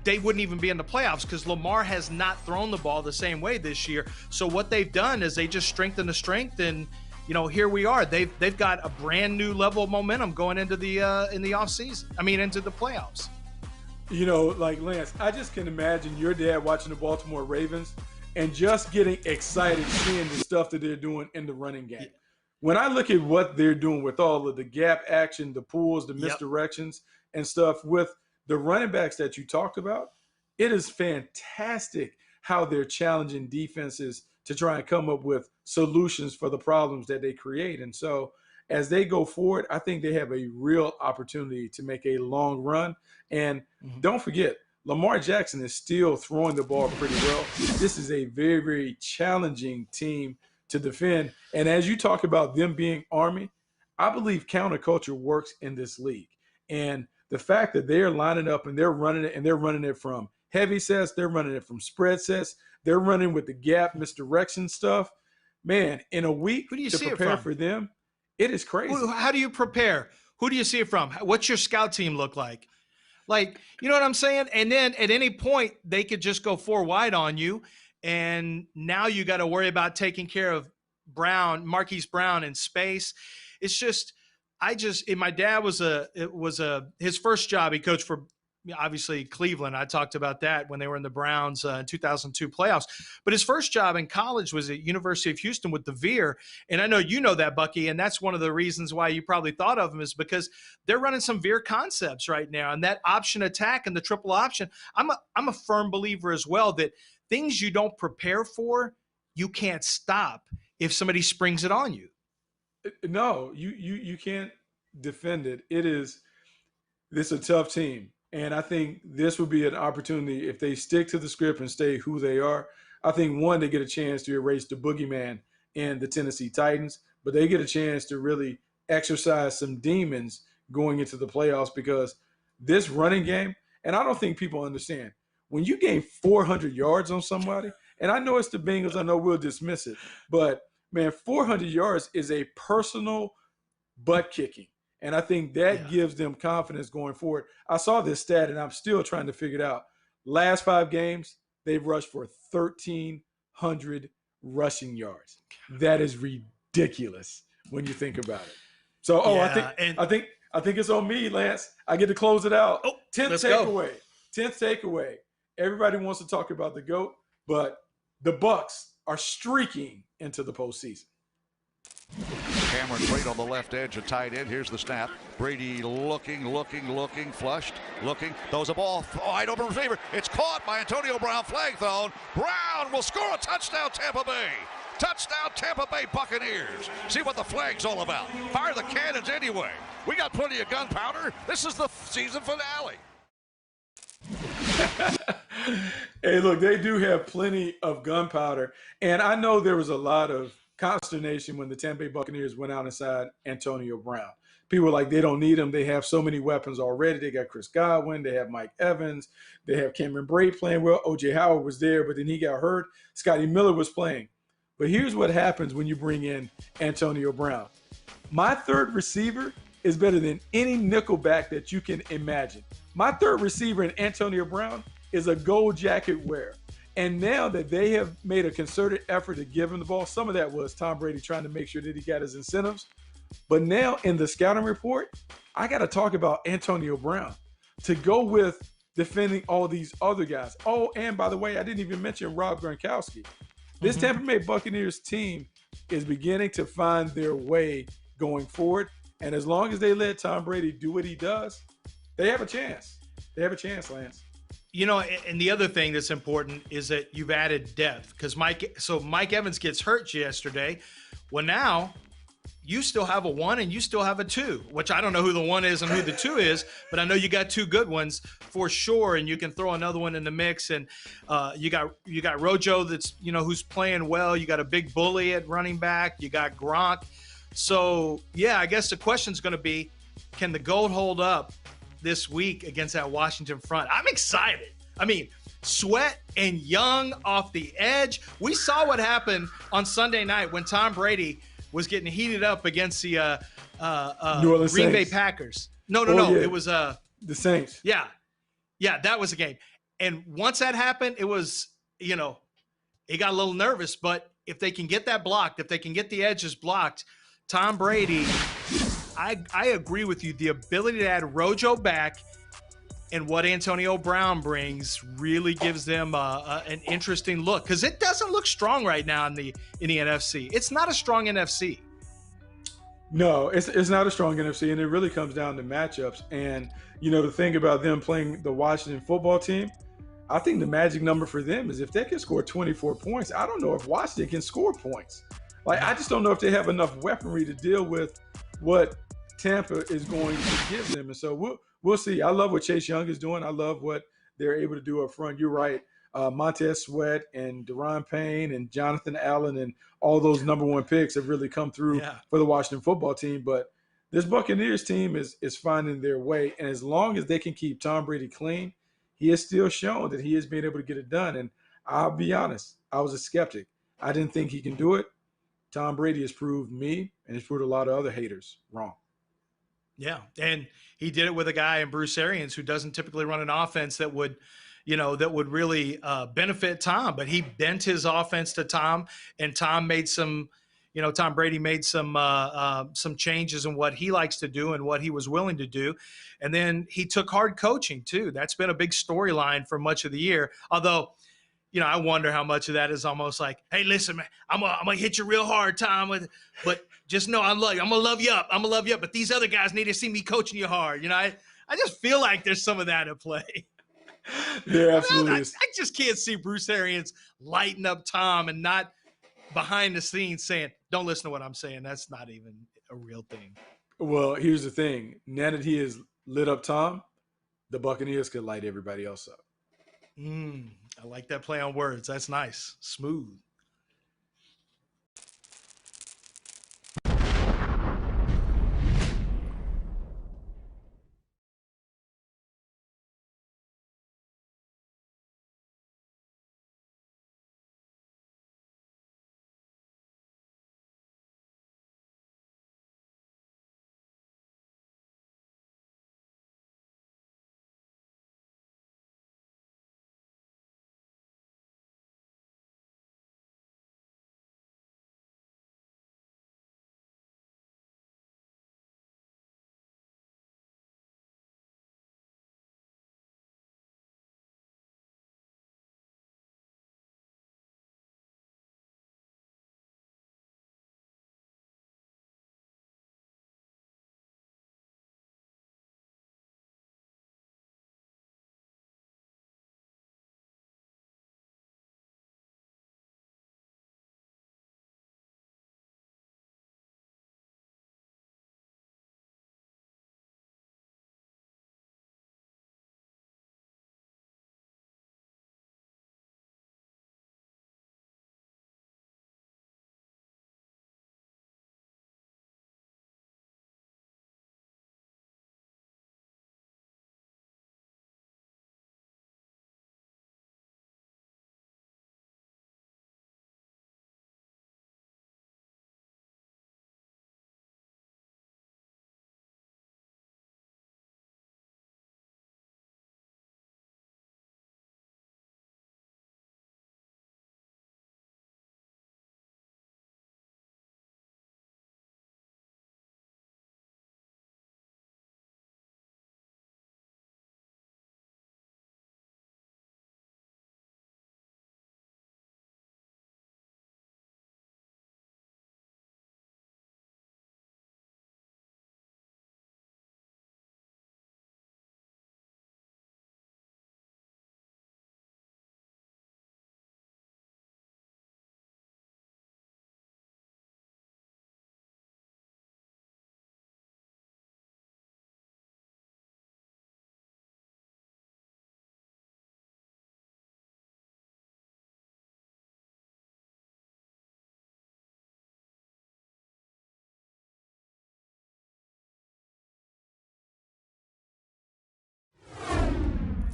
they wouldn't even be in the playoffs, because Lamar has not thrown the ball the same way this year. So what they've done is they just strengthened the strength, and here we are. They've got a brand new level of momentum going into the in the offseason. Into the playoffs. Like Lance, I just can imagine your dad watching the Baltimore Ravens and just getting excited seeing the stuff that they're doing in the running game. When I look at what they're doing with all of the gap action, the pulls, the misdirections and stuff with the running backs that you talked about, it is fantastic how they're challenging defenses to try and come up with solutions for the problems that they create. And so as they go forward, I think they have a real opportunity to make a long run. And don't forget, Lamar Jackson is still throwing the ball pretty well. This is a very, very challenging team to defend. And as you talk about them being Army, I believe counterculture works in this league. And the fact that they're lining up and they're running it from heavy sets, they're running it from spread sets, they're running with the gap misdirection stuff. Man, in a week Who do you to see prepare it from? for them, it is crazy. How do you prepare? Who do you see it from? What's your scout team look like? Like, you know what I'm saying? And then at any point, they could just go 4 wide on you. And now you got to worry about taking care of Marquise Brown in space. It's just, my dad his first job, he coached for obviously Cleveland. I talked about that when they were in the Browns in 2002 playoffs. But his first job in college was at University of Houston with the Veer. And I know you know that, Bucky, and that's one of the reasons why you probably thought of him, is because they're running some Veer concepts right now. And that option attack and the triple option, I'm a firm believer as well that things you don't prepare for, you can't stop if somebody springs it on you. No, you can't defend it. This is a tough team. And I think this would be an opportunity if they stick to the script and stay who they are. I think, one, they get a chance to erase the boogeyman in the Tennessee Titans, but they get a chance to really exercise some demons going into the playoffs, because this running game, and I don't think people understand, when you gain 400 yards on somebody, and I know it's the Bengals, I know we'll dismiss it, but, man, 400 yards is a personal butt kicking. And I think that gives them confidence going forward. I saw this stat, and I'm still trying to figure it out. Last 5 games, they've rushed for 1,300 rushing yards. That is ridiculous when you think about it. So, I think it's on me, Lance. I get to close it out. 10th takeaway. 10th takeaway. Everybody wants to talk about the GOAT, but the Bucs are streaking into the postseason. Cameron Brate on the left edge, a tight end. Here's the snap. Brady looking, flushed, throws a ball, wide open receiver. It's caught by Antonio Brown, flag thrown. Brown will score a touchdown, Tampa Bay. Touchdown, Tampa Bay Buccaneers. See what the flag's all about. Fire the cannons anyway. We got plenty of gunpowder. This is the season finale. Hey, look, they do have plenty of gunpowder. And I know there was a lot of consternation when the Tampa Bay Buccaneers went out and signed Antonio Brown. People were like, they don't need him. They have so many weapons already. They got Chris Godwin. They have Mike Evans. They have Cameron Brate playing well. O.J. Howard was there, but then he got hurt. Scotty Miller was playing. But here's what happens when you bring in Antonio Brown. My third receiver is better than any nickelback that you can imagine. My third receiver in Antonio Brown is a gold jacket wearer. And now that they have made a concerted effort to give him the ball, some of that was Tom Brady trying to make sure that he got his incentives. But now in the scouting report, I got to talk about Antonio Brown to go with defending all these other guys. Oh, and by the way, I didn't even mention Rob Gronkowski. This Tampa Bay Buccaneers team is beginning to find their way going forward. And as long as they let Tom Brady do what he does, they have a chance. They have a chance, Lance. You know, and the other thing that's important is that you've added depth, because Mike Evans gets hurt yesterday. Well, now you still have a 1 and you still have a 2, which I don't know who the 1 is and who the 2 is, but I know you got 2 good ones for sure, and you can throw another one in the mix. And you got Rojo that's, you know, who's playing well. You got a big bully at running back. You got Gronk. So yeah, I guess the question's going to be, can the GOAT hold up this week against that Washington front? I'm excited. I mean, Sweat and Young off the edge. We saw what happened on Sunday night when Tom Brady was getting heated up against the New Orleans Green Saints. Bay Packers. No. Yeah. It was the Saints. Yeah, that was a game. And once that happened, it was, you know, it got a little nervous. But if they can get that blocked, if they can get the edges blocked, Tom Brady, I agree with you. The ability to add Rojo back and what Antonio Brown brings really gives them an interesting look, because it doesn't look strong right now in the NFC. It's not a strong NFC. No, it's not a strong NFC, and it really comes down to matchups. And, you know, the thing about them playing the Washington football team, I think the magic number for them is if they can score 24 points. I don't know if Washington can score points. Like, I just don't know if they have enough weaponry to deal with what Tampa is going to give them. And so we'll see. I love what Chase Young is doing. I love what they're able to do up front. You're right. Montez Sweat and Deron Payne and Jonathan Allen and all those number 1 picks have really come through for the Washington football team. But this Buccaneers team is finding their way. And as long as they can keep Tom Brady clean, he has still shown that he is being able to get it done. And I'll be honest, I was a skeptic. I didn't think he can do it. Tom Brady has proved me, and he's proved a lot of other haters wrong. Yeah, and he did it with a guy in Bruce Arians who doesn't typically run an offense that would really benefit Tom. But he bent his offense to Tom, and Tom made some, Tom Brady made some changes in what he likes to do and what he was willing to do. And then he took hard coaching too. That's been a big storyline for much of the year. Although, I wonder how much of that is almost like, hey, listen, man, I'm gonna hit you real hard, Tom, but just know I'm gonna love you up. I'm gonna love you up. But these other guys need to see me coaching you hard. I just feel like there's some of that at play. There absolutely is. I just can't see Bruce Arians lighting up Tom and not behind the scenes saying, don't listen to what I'm saying. That's not even a real thing. Well, here's the thing. Now that he has lit up Tom, the Buccaneers could light everybody else up. I like that play on words. That's nice. Smooth.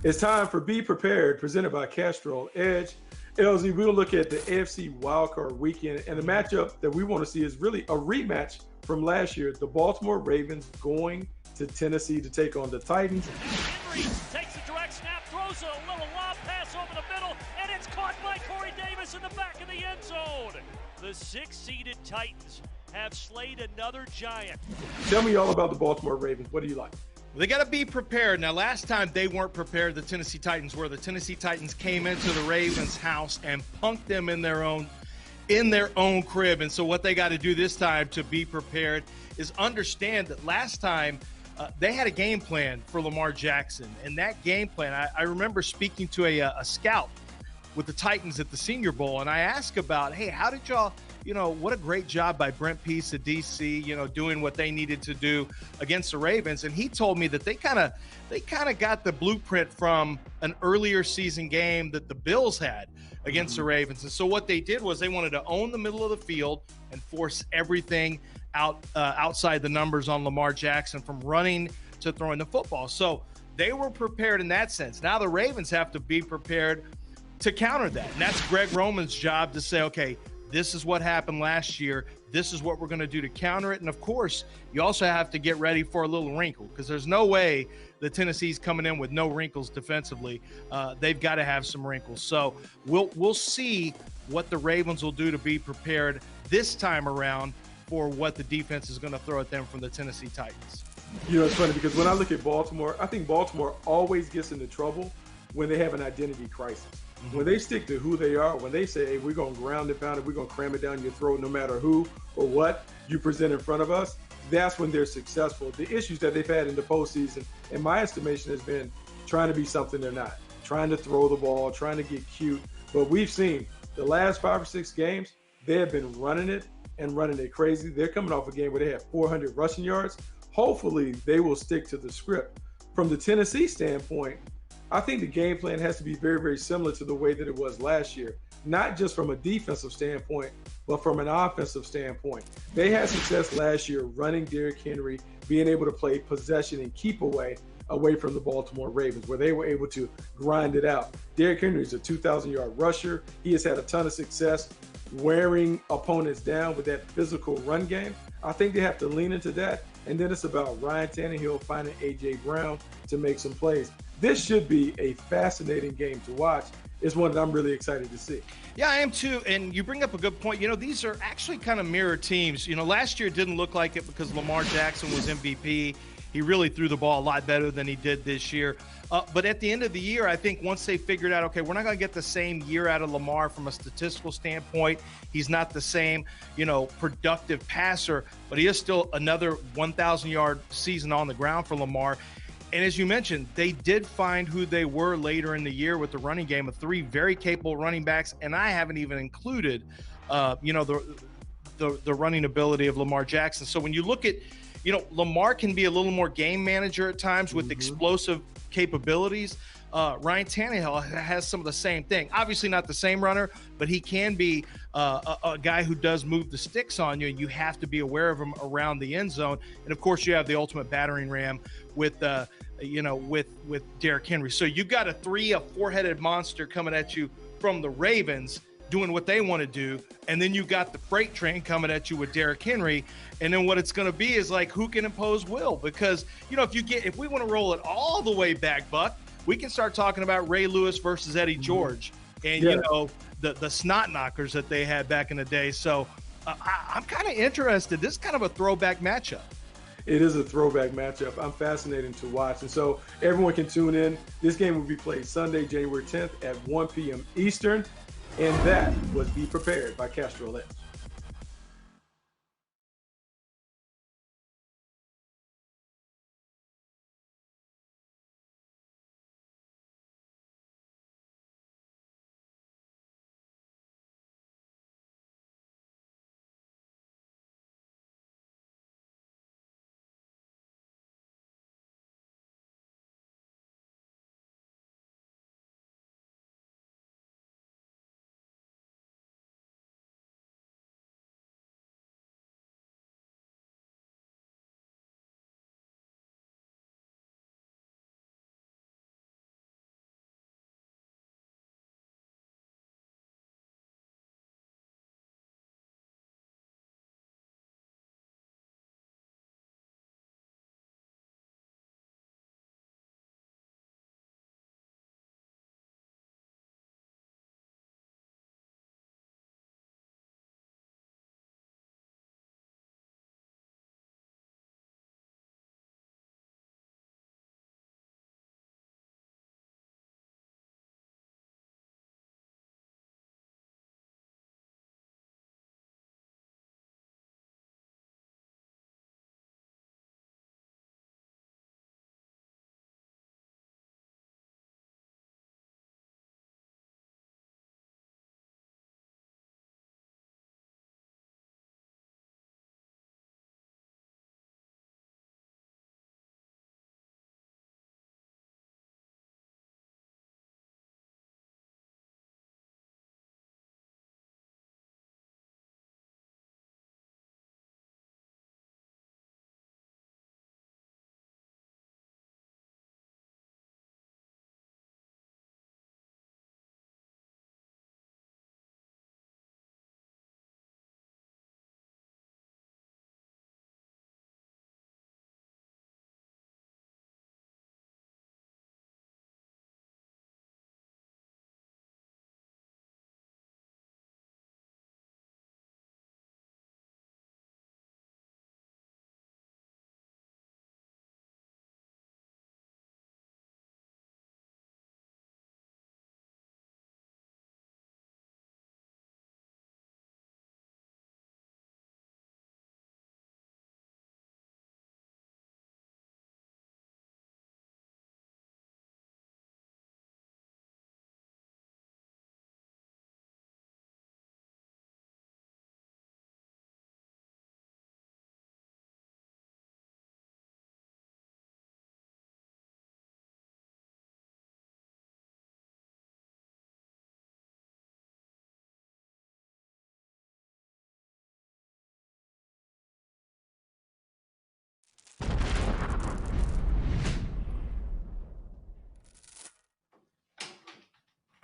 It's time for Be Prepared, presented by Castrol Edge. LZ, we'll look at the AFC wildcard weekend, and the matchup that we want to see is really a rematch from last year. The Baltimore Ravens going to Tennessee to take on the Titans. Henry takes a direct snap, throws a little lob pass over the middle, and it's caught by Corey Davis in the back of the end zone. The 6-seeded Titans have slayed another giant. Tell me all about the Baltimore Ravens. What do you like? They got to be prepared. Now, last time they weren't prepared, the Tennessee Titans were. The Tennessee Titans came into the Ravens' house and punked them in their own crib. And so what they got to do this time to be prepared is understand that last time they had a game plan for Lamar Jackson. And that game plan, I remember speaking to a scout with the Titans at the Senior Bowl, and I asked about, hey, how did y'all, what a great job by Brent Pease at DC, doing what they needed to do against the Ravens. And he told me that they kind of got the blueprint from an earlier season game that the Bills had against the Ravens. And so what they did was they wanted to own the middle of the field and force everything outside the numbers on Lamar Jackson, from running to throwing the football. So they were prepared in that sense. Now the Ravens have to be prepared to counter that. And that's Greg Roman's job to say, okay, this is what happened last year. This is what we're going to do to counter it. And, of course, you also have to get ready for a little wrinkle because there's no way that Tennessee's coming in with no wrinkles defensively. They've got to have some wrinkles. So we'll see what the Ravens will do to be prepared this time around for what the defense is going to throw at them from the Tennessee Titans. You know, it's funny because when I look at Baltimore, I think Baltimore always gets into trouble when they have an identity crisis. When they stick to who they are, when they say, hey, we're going to ground and pound it, we're going to cram it down your throat no matter who or what you present in front of us, that's when they're successful. The issues that they've had in the postseason, in my estimation, has been trying to be something they're not, trying to throw the ball, trying to get cute. But we've seen the last 5 or 6 games, they have been running it and running it crazy. They're coming off a game where they had 400 rushing yards. Hopefully, they will stick to the script. From the Tennessee standpoint, I think the game plan has to be very, very similar to the way that it was last year, not just from a defensive standpoint, but from an offensive standpoint. They had success last year running Derrick Henry, being able to play possession and keep away from the Baltimore Ravens, where they were able to grind it out. Derrick Henry is a 2,000-yard rusher. He has had a ton of success wearing opponents down with that physical run game. I think they have to lean into that. And then it's about Ryan Tannehill finding A.J. Brown to make some plays. This should be a fascinating game to watch. It's one that I'm really excited to see. Yeah, I am too. And you bring up a good point. You know, these are actually kind of mirror teams. You know, last year it didn't look like it because Lamar Jackson was MVP. He really threw the ball a lot better than he did this year. But at the end of the year, I think once they figured out, okay, we're not going to get the same year out of Lamar from a statistical standpoint. He's not the same, you know, productive passer, but he is still another 1,000-yard season on the ground for Lamar. And as you mentioned, they did find who they were later in the year with the running game of 3 very capable running backs. And I haven't even included, you know, the running ability of Lamar Jackson. So when you look at, you know, Lamar can be a little more game manager at times with explosive capabilities. Ryan Tannehill has some of the same thing. Obviously not the same runner, but he can be a guy who does move the sticks on you, and you have to be aware of him around the end zone. And, of course, you have the ultimate battering ram with Derrick Henry. So you've got a 4-headed monster coming at you from the Ravens doing what they want to do, and then you got the freight train coming at you with Derrick Henry, and then what it's going to be is like who can impose will, because you know if we want to roll it all the way back, Buck, we can start talking about Ray Lewis versus Eddie George, and you know the snot knockers that they had back in the day. So I'm kind of interested. This is kind of a throwback matchup. It is a throwback matchup. I'm fascinated to watch. And so everyone can tune in. This game will be played Sunday, January 10th at 1 p.m. Eastern. And that was Be Prepared by Castro Lynch.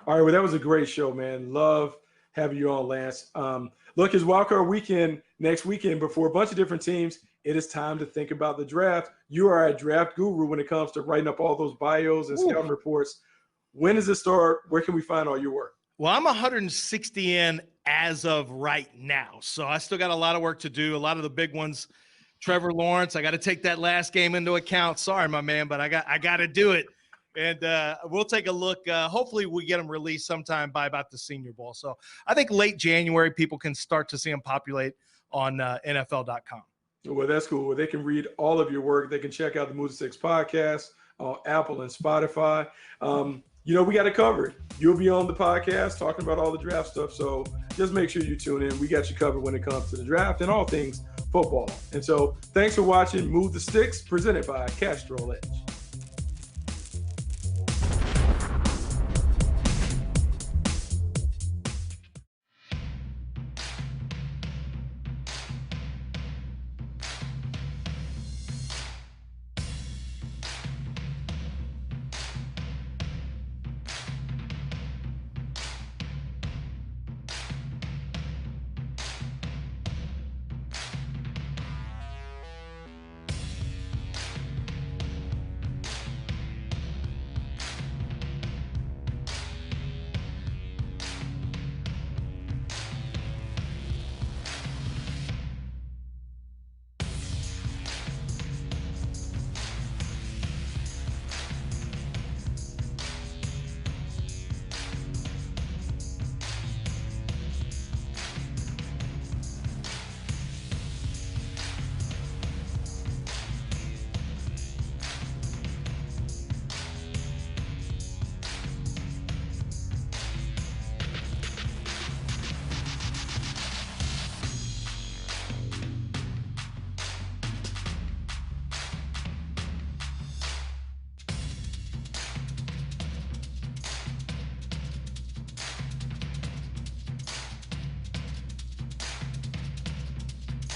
All right, well, that was a great show, man. Love having you on, Lance. Look, it's wildcard weekend next weekend, but for a bunch of different teams, it is time to think about the draft. You are a draft guru when it comes to writing up all those bios and scouting reports. When does it start? Where can we find all your work? Well, I'm 160 in as of right now, so I still got a lot of work to do. A lot of the big ones, Trevor Lawrence, I got to take that last game into account. Sorry, my man, but I got to do it. And we'll take a look. Hopefully we get them released sometime by about the Senior Bowl. So I think late January, people can start to see them populate on NFL.com. Well, that's cool. Well, they can read all of your work. They can check out the Move to Six podcast on Apple and Spotify. We got it covered. You'll be on the podcast talking about all the draft stuff. So just make sure you tune in. We got you covered when it comes to the draft and all things football. And so thanks for watching Move the Sticks, presented by Castrol Edge.